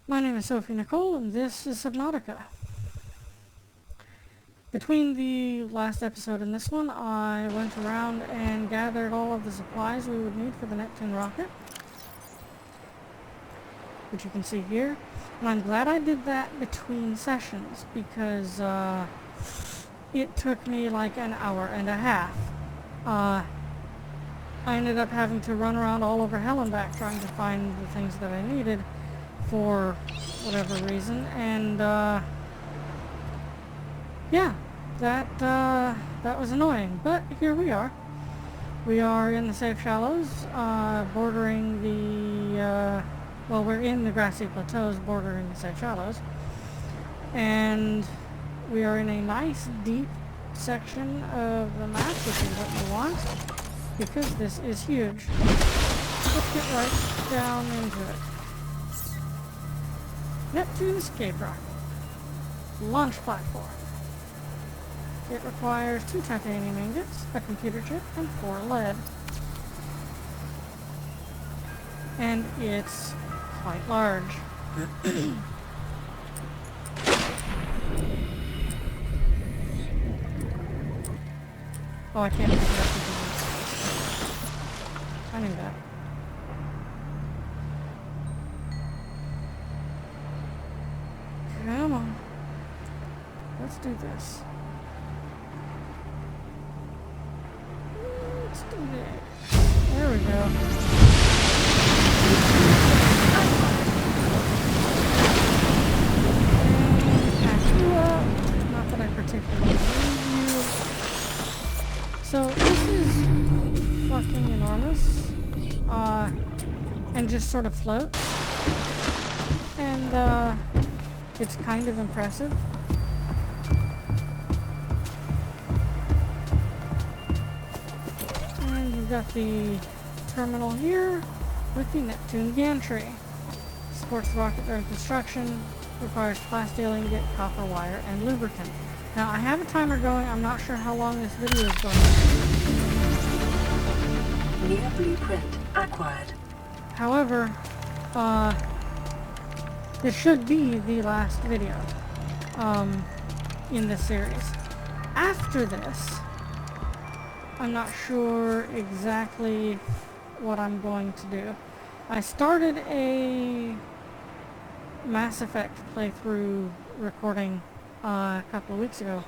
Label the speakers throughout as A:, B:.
A: My name is Sophie Nicole, and this is Subnautica. Between the last episode and this one, I went around and gathered all of the supplies we would need for the Neptune rocket, which you can see here. And I'm glad I did that between sessions, because it took me like an hour and a half. I ended up having to run around all over hell and back trying to find the things that I needed for whatever reason, and yeah, that was annoying, but here we are. We are in the safe shallows, bordering the, well, we're in the grassy plateaus bordering the safe shallows, and we are in a nice deep section of the map, which is what you want, because this is huge. Let's get right down into it. Neptune escape rocket. Launch platform. It requires 2 titanium ingots, a computer chip, and 4 lead. And it's quite large. Oh, I can't pick it up because I knew that. Come on. Let's do this. Let's do that. There we go. And pack you up. Not that I particularly need you. So this is fucking enormous. And just sort of floats. And it's kind of impressive. And you've got the terminal here with the Neptune gantry. Supports the rocket during construction. Requires plasteel ingot, copper wire, and lubricant. Now I have a timer going. I'm not sure how long this video is going to be.
B: Near blueprint acquired.
A: However, this should be the last video in this series. After this, I'm not sure exactly what I'm going to do. I started a Mass Effect playthrough recording a couple of weeks ago,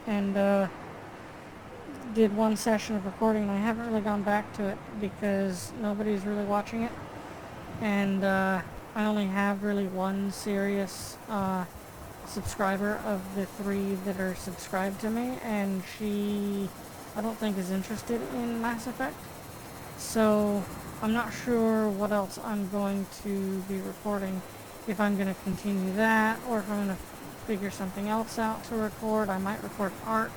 A: and did 1 session of recording, and I haven't really gone back to it because nobody's really watching it, and I only have really 1 serious subscriber of the 3 that are subscribed to me, and she, I don't think, is interested in Mass Effect. So I'm not sure what else I'm going to be recording, if I'm going to continue that, or if I'm going to figure something else out to record. I might record Ark.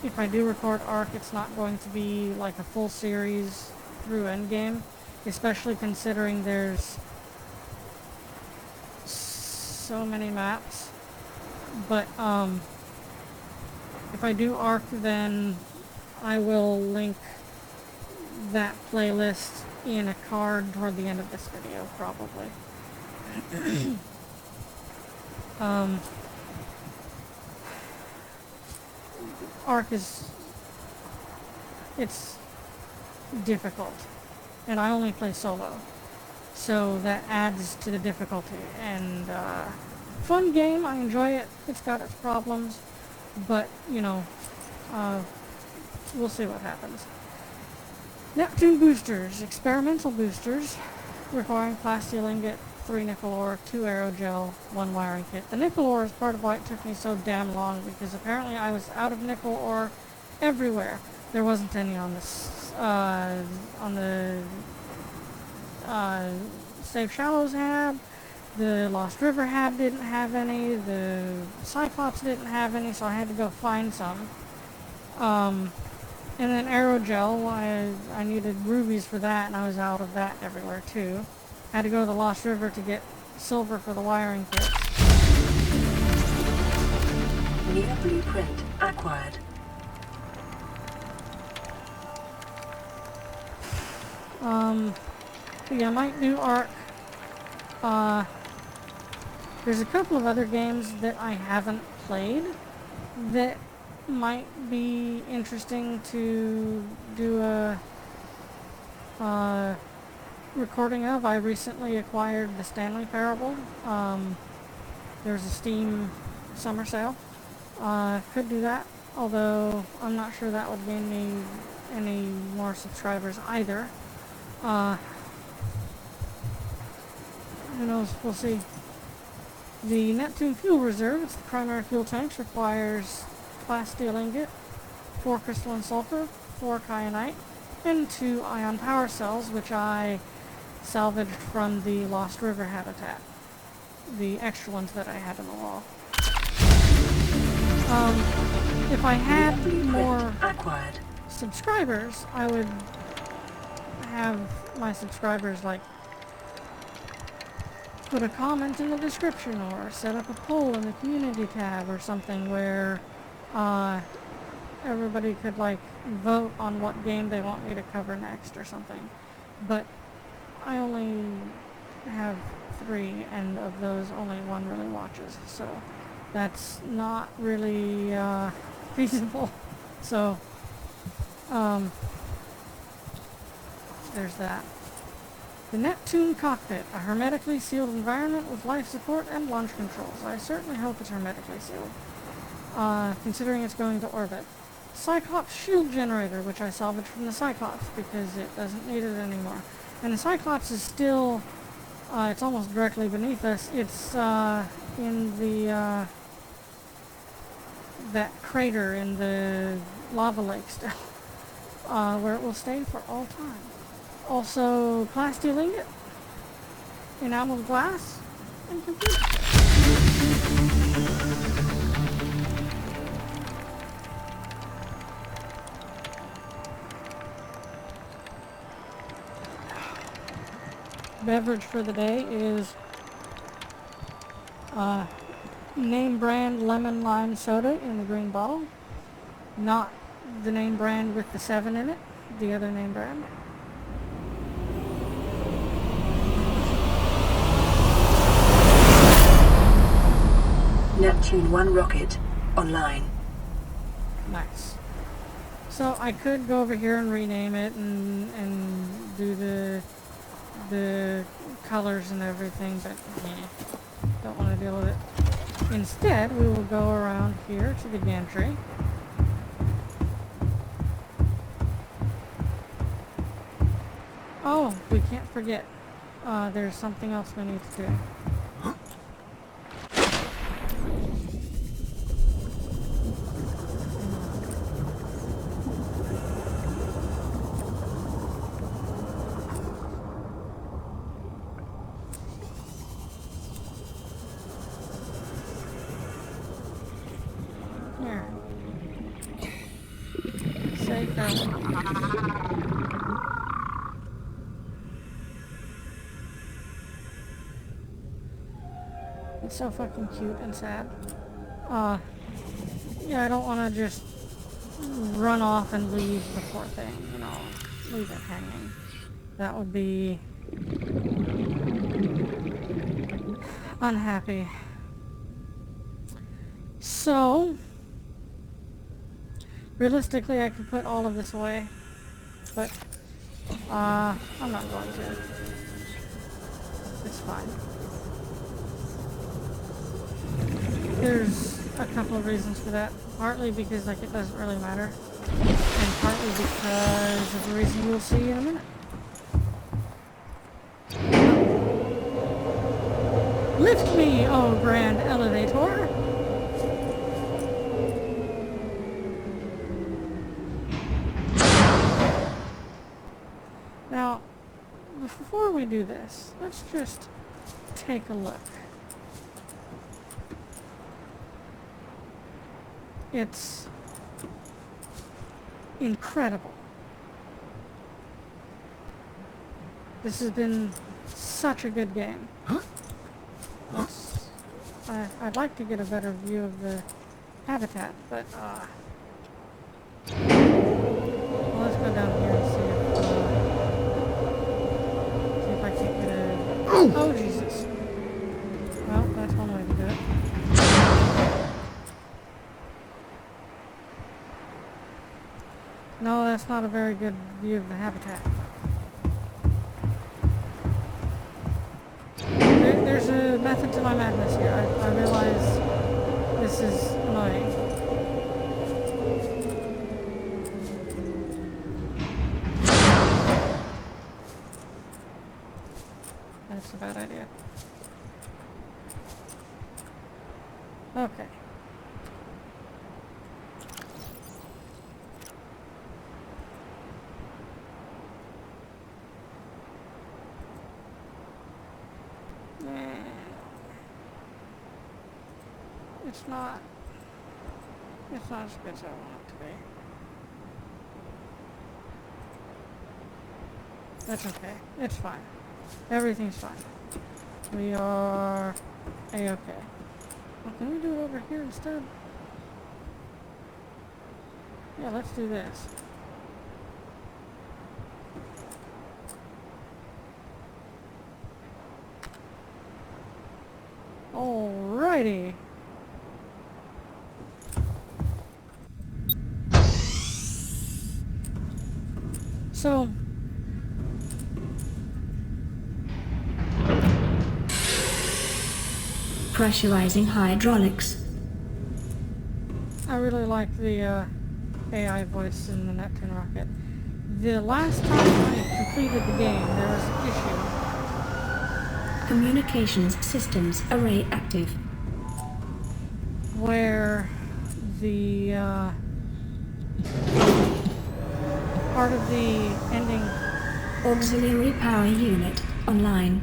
A: If I do record Ark, it's not going to be like a full series through Endgame, especially considering there's so many maps. But if I do Ark, then I will link that playlist in a card toward the end of this video, probably. Ark it's difficult, and I only play solo, so that adds to the difficulty, and fun game, I enjoy it. It's got its problems, but you know, we'll see what happens. Neptune boosters, experimental boosters, requiring plasteel ingot, 3 nickel ore, 2 aerogel, 1 wiring kit. The nickel ore is part of why it took me so damn long, because apparently I was out of nickel ore everywhere. There wasn't any on this, on the Safe Shallows hab. The Lost River hab didn't have any. The Cyclops didn't have any, so I had to go find some. And then aerogel, I needed rubies for that, and I was out of that everywhere too. Had to go to the Lost River to get silver for the wiring kits.
B: Near blueprint acquired.
A: But yeah, I might do Ark Uh, there's a couple of other games that I haven't played that might be interesting to do a recording of. I recently acquired the Stanley Parable. There's a Steam summer sale. Could do that, although I'm not sure that would gain me any more subscribers either. Who knows? We'll see. The Neptune Fuel Reserve, it's the primary fuel tanks, requires glass steel ingot, 4 crystalline sulfur, 4 kyanite, and 2 ion power cells, which I salvaged from the Lost River habitat. The extra ones that I had in the wall. If I had more subscribers, I would have my subscribers, like, put a comment in the description or set up a poll in the community tab or something where everybody could, like, vote on what game they want me to cover next or something. But I only have 3, and of those only 1 really watches, so that's not really feasible. So there's that. The Neptune cockpit, a hermetically sealed environment with life support and launch controls. I certainly hope it's hermetically sealed, considering it's going to orbit. Cyclops shield generator, which I salvaged from the Cyclops because it doesn't need it anymore. And the Cyclops is still, it's almost directly beneath us. It's in the, that crater in the lava lake still, where it will stay for all time. Also, glass steel ingot, enameled glass, and computer. Beverage for the day is name brand lemon lime soda in the green bottle. Not the name brand with the 7 in it, the other name brand.
B: Neptune 1 rocket online.
A: Nice. So I could go over here and rename it and do the colors and everything, but don't want to deal with it. Instead, we will go around here to the gantry. Oh, we can't forget. There's something else we need to do. Here. Say go. It's so fucking cute and sad. Yeah, I don't want to just run off and leave the poor thing, you know, leave it hanging. That would be unhappy. So, realistically, I could put all of this away, but I'm not going to. It's fine. There's a couple of reasons for that. Partly because, like, it doesn't really matter, and partly because of the reason you'll see in a minute. Lift me, oh grand elevator! Now, before we do this, let's just take a look. It's incredible. This has been such a good game. I'd like to get a better view of the habitat, but well, let's go down here and see if I can't get a... Oh, Jesus. No, that's not a very good view of the habitat. There's a method to my madness here. I realize this is annoying. That's a bad idea. Okay. It's not as good as I want it to be. That's okay. It's fine. Everything's fine. We are A-okay. Well, can we do it over here instead? Yeah, let's do this. Alrighty. So,
B: Pressurizing hydraulics.
A: I really like the AI voice in the Neptune rocket. The last time I completed the game, there was an issue
B: Communications systems array active.
A: where the part of the ending
B: Auxiliary power unit online.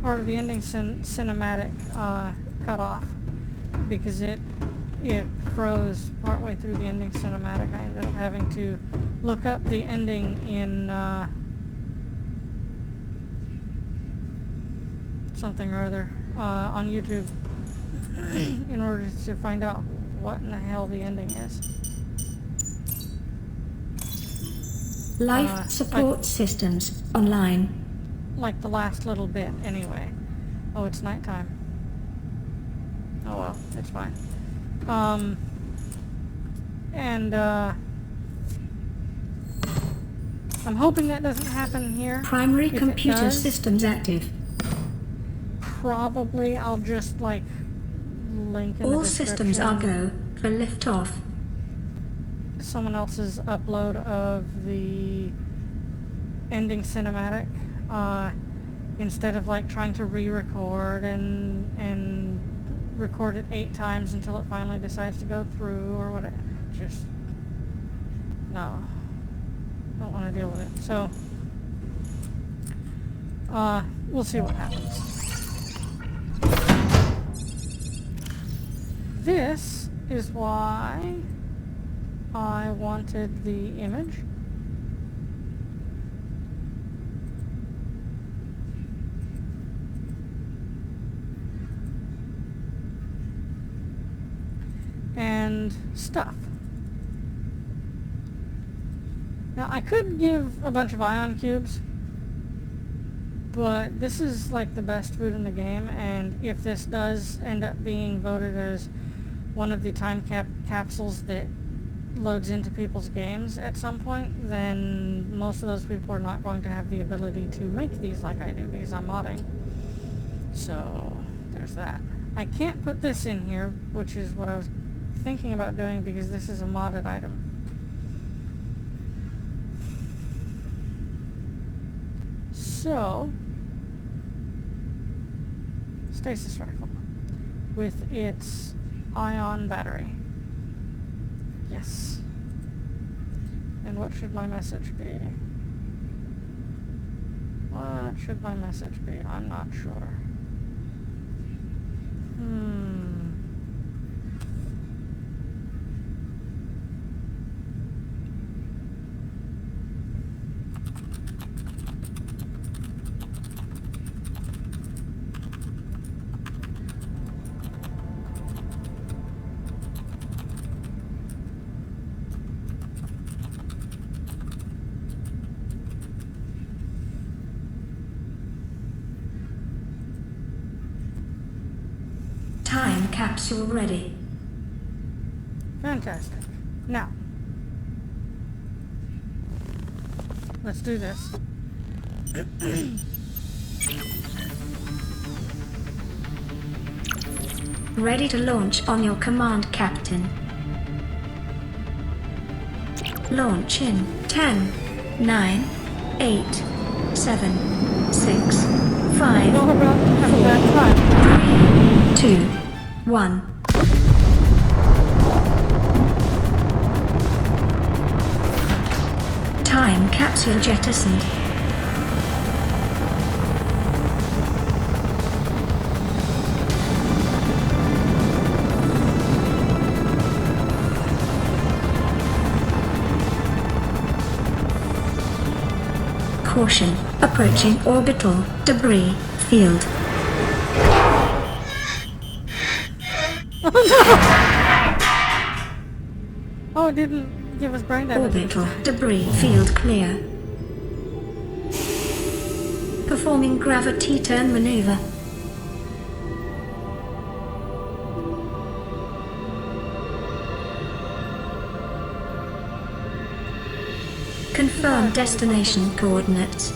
A: cinematic cut off because it froze partway through the ending cinematic. I ended up having to look up the ending in something or other on YouTube in order to find out what in the hell the ending is.
B: Life support systems online.
A: Like the last little bit, anyway. Oh, it's nighttime. Oh well, it's fine. I'm hoping that doesn't happen here.
B: Primary
A: If
B: computer
A: it does,
B: systems active.
A: probably I'll just like link in the
B: All
A: description
B: systems are go for liftoff.
A: someone else's upload of the ending cinematic instead of like trying to re-record and record it 8 times until it finally decides to go through or whatever. Just no, don't want to deal with it. So we'll see what happens. This is why I wanted the image. And stuff. Now I could give a bunch of ion cubes, but this is like the best food in the game, and if this does end up being voted as one of the time capsules that loads into people's games at some point, then most of those people are not going to have the ability to make these like I do because I'm modding. So there's that. I can't put this in here, which is what I was thinking about doing because this is a modded item. So, stasis rifle with its ion battery. Yes. And what should my message be? What should my message be? I'm not sure.
B: Time capsule ready.
A: Fantastic. Now, let's do this.
B: Ready to launch on your command, Captain. Launch in 10, 9, 8, 7, 6, 5,
A: Don't have a bad time.
B: 2, 1. Time capsule jettisoned. Caution, approaching orbital debris field.
A: Oh, it didn't give us brain damage.
B: Orbital debris field clear. Performing gravity turn maneuver. Confirm destination coordinates.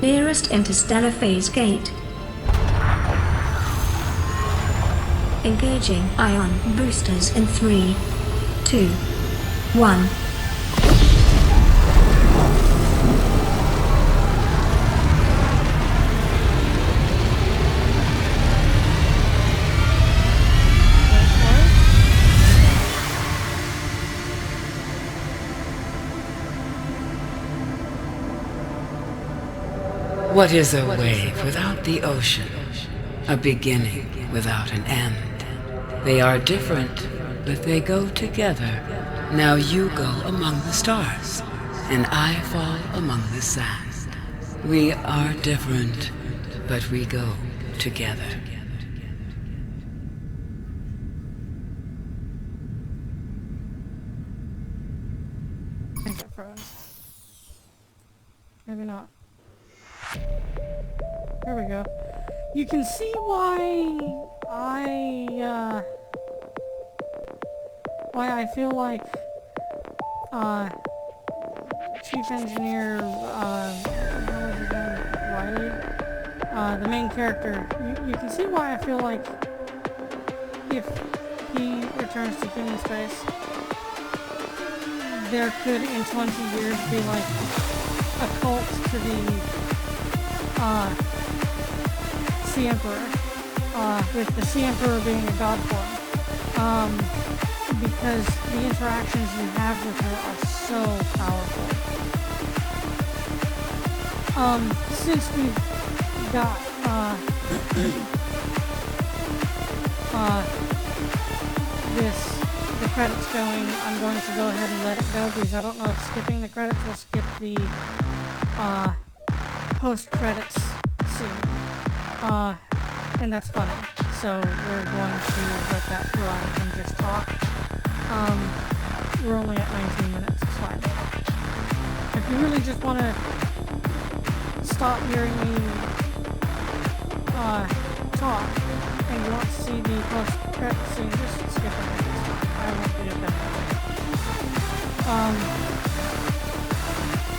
B: Nearest interstellar phase gate. Engaging ion boosters in 3, 2, 1.
C: What is a wave without the ocean? A beginning without an end. They are different, but they go together. Now you go among the stars, and I fall among the sand. We are different, but we go together.
A: I think it froze. Maybe not. Here we go. You can see why I feel like Chief Engineer what was his name? Riley? The main character. You can see why I feel like if he returns to human space, there could in 20 years be like a cult to the Sea Emperor, with the Sea Emperor being a god form, because the interactions you have with her are so powerful. Since we've got the credits going, I'm going to go ahead and let it go because I don't know if skipping the credits will skip the post-credits scene. And that's funny. So we're going to let that run and just talk. We're only at 19 minutes, it's fine. If you really just want to stop hearing me talk and you want to see the post-credits scene, just skip it. I won't be offended.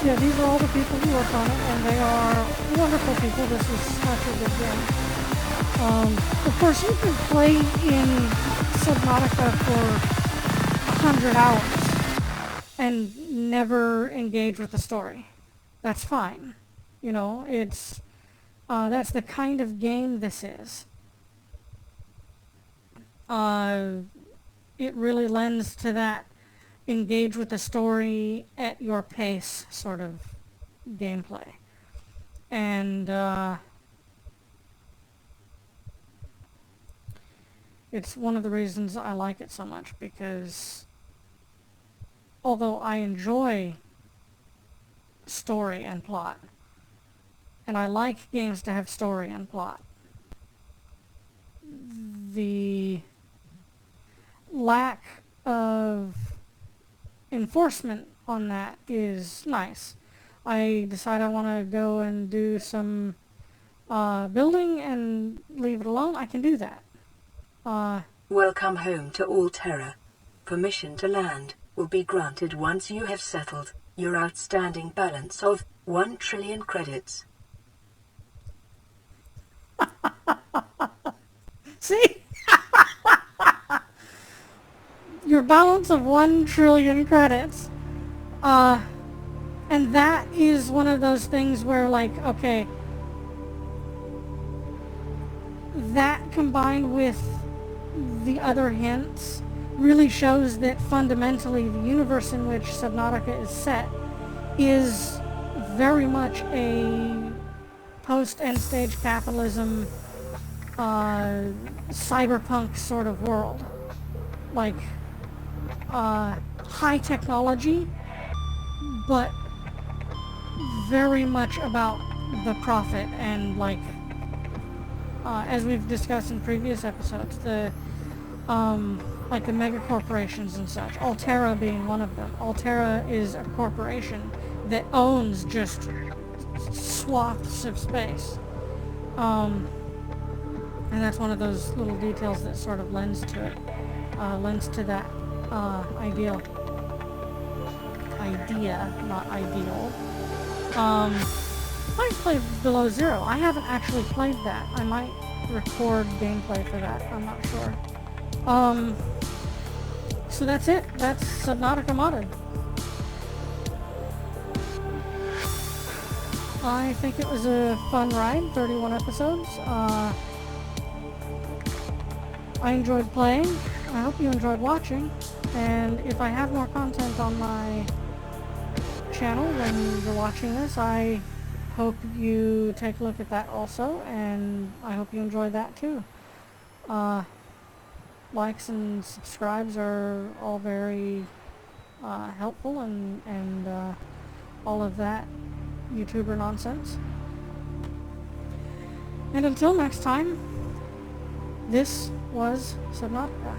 A: Yeah, these are all the people who work on it, and they are wonderful people. This is such a good game. Of course, you can play in Subnautica for 100 hours and never engage with the story. That's fine. You know, it's that's the kind of game this is. It really lends to that engage with the story at your pace sort of gameplay. And it's one of the reasons I like it so much, because although I enjoy story and plot, and I like games to have story and plot, the lack of enforcement on that is nice. I decide I want to go and do some building and leave it alone, I can do that.
D: Welcome home to Alterra. Permission to land will be granted once you have settled. Your outstanding balance of 1 trillion credits.
A: See? Your balance of 1 trillion credits. And that is one of those things where, like, okay, that combined with the other hints really shows that fundamentally the universe in which Subnautica is set is very much a post-end stage capitalism, cyberpunk sort of world. Like, high technology, but very much about the profit and, like, as we've discussed in previous episodes, like the mega corporations and such, Altera being one of them. Altera is a corporation that owns just swaths of space. And that's one of those little details that sort of lends to it, lends to that idea, not ideal. I played Below Zero. I haven't actually played that. I might record gameplay for that. I'm not sure. So that's it. That's Subnautica modded. I think it was a fun ride. 31 episodes. I enjoyed playing. I hope you enjoyed watching. And if I have more content on my channel when you're watching this, I hope you take a look at that also, and I hope you enjoy that too. Likes and subscribes are all very helpful, and all of that YouTuber nonsense. And until next time, this was Subnautica.